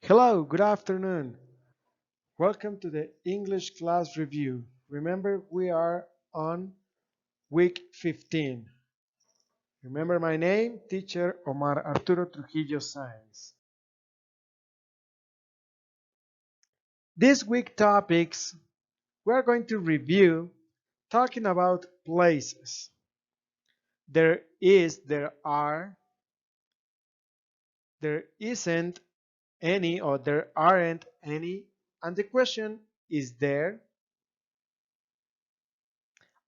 Hello, good afternoon. Welcome to the English class review. Remember, we are on week 15. Remember my name, teacher Omar Arturo Trujillo Sáenz. This week topics we are going to review talking about places. There is, there are, there isn't any, or there aren't any, and the question is there,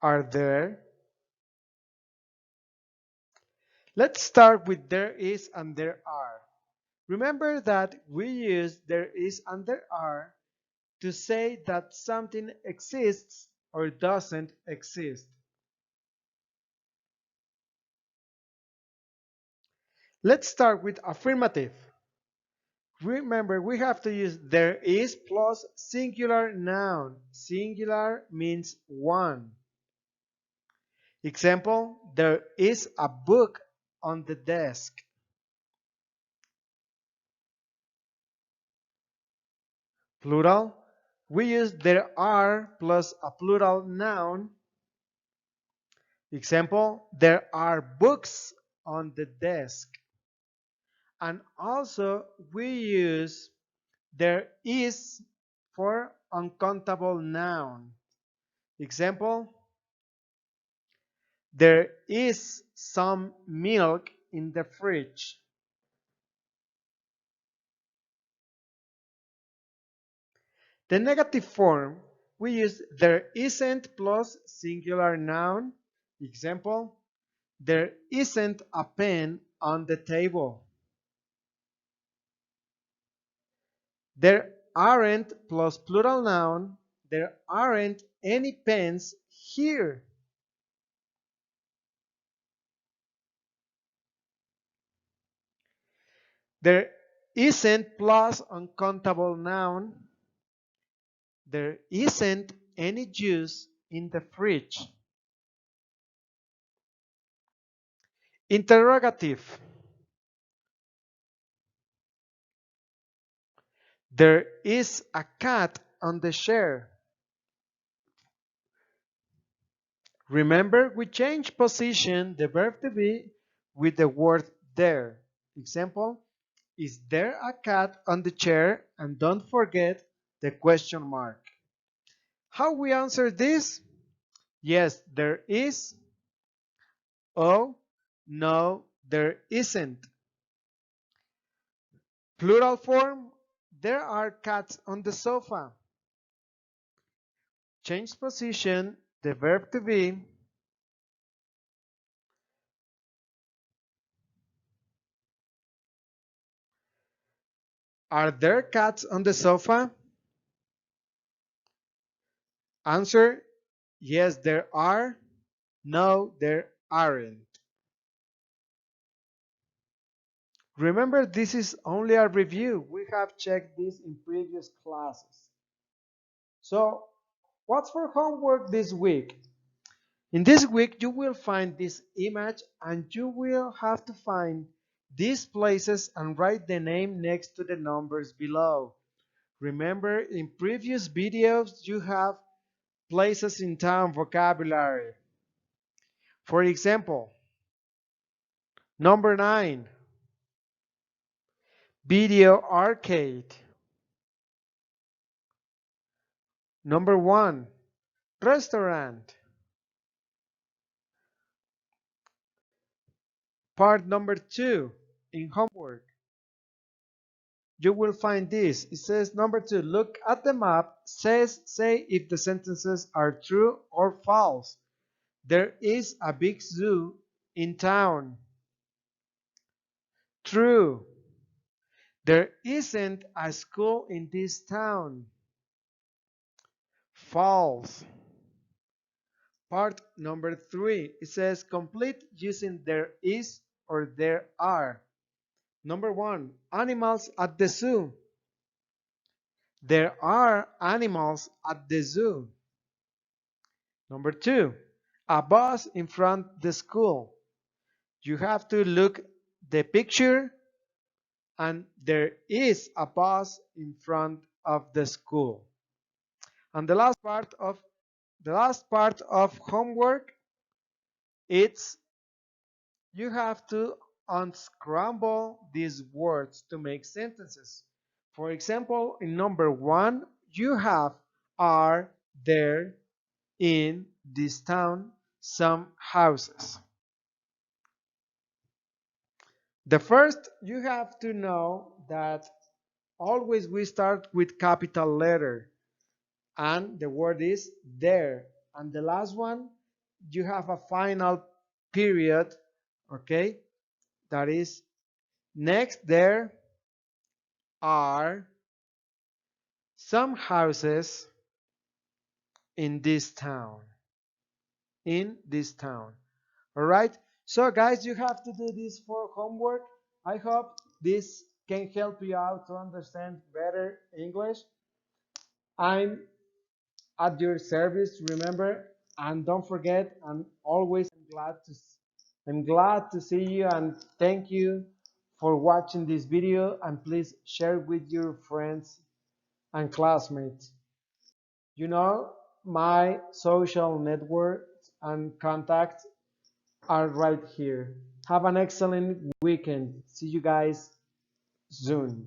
are there. Let's start with there is and there are. Remember that we use there is and there are to say that something exists or doesn't exist. Let's start with affirmative. Remember, we have to use there is plus singular noun. Singular means one. Example, there is a book on the desk. Plural, we use there are plus a plural noun. Example, there are books on the desk. And also we use there is for uncountable noun. Example, there is some milk in the fridge. The negative form, we use there isn't plus singular noun. Example, there isn't a pen on the table. There aren't plus plural noun. There aren't any pens here. There isn't plus uncountable noun. There isn't any juice in the fridge. Interrogative. There is a cat on the chair. Remember, we change position, the verb to be, with the word there. Example, is there a cat on the chair? And don't forget the question mark. How we answer this? Yes, there is. Oh, no, there isn't. Plural form, there are cats on the sofa. Change position, the verb to be. Are there cats on the sofa? Answer, yes, there are. No, there aren't. Remember, this is only a review. We have checked this in previous classes. So, what's for homework this week? In this week, you will find this image and you will have to find these places and write the name next to the numbers below. Remember, in previous videos, you have places in town vocabulary. For example, number 9, video arcade. Number 1, restaurant. Part number 2, in homework, you will find this. It says number 2, look at the map, say if the sentences are true or false. There is a big zoo in town. True. There isn't a school in this town. False. Part number 3, it says complete using there is or there are. Number 1, animals at the zoo. There are animals at the zoo. Number 2, a bus in front of the school. You have to look the picture and there is a bus in front of the school. And the last part of homework, it's you have to unscramble these words to make sentences. For example, in number 1, you have are there in this town some houses. The first, you have to know that always we start with capital letter and the word is there. And the last one, you have a final period, okay? That is next there are some houses in this town. In this town. All right? So guys, you have to do this for homework. I hope this can help you out to understand better English. I'm at your service, remember, and don't forget, I'm glad to see you and thank you for watching this video, and please share with your friends and classmates. You know, my social networks and contacts are right here. Have an excellent weekend. See you guys soon.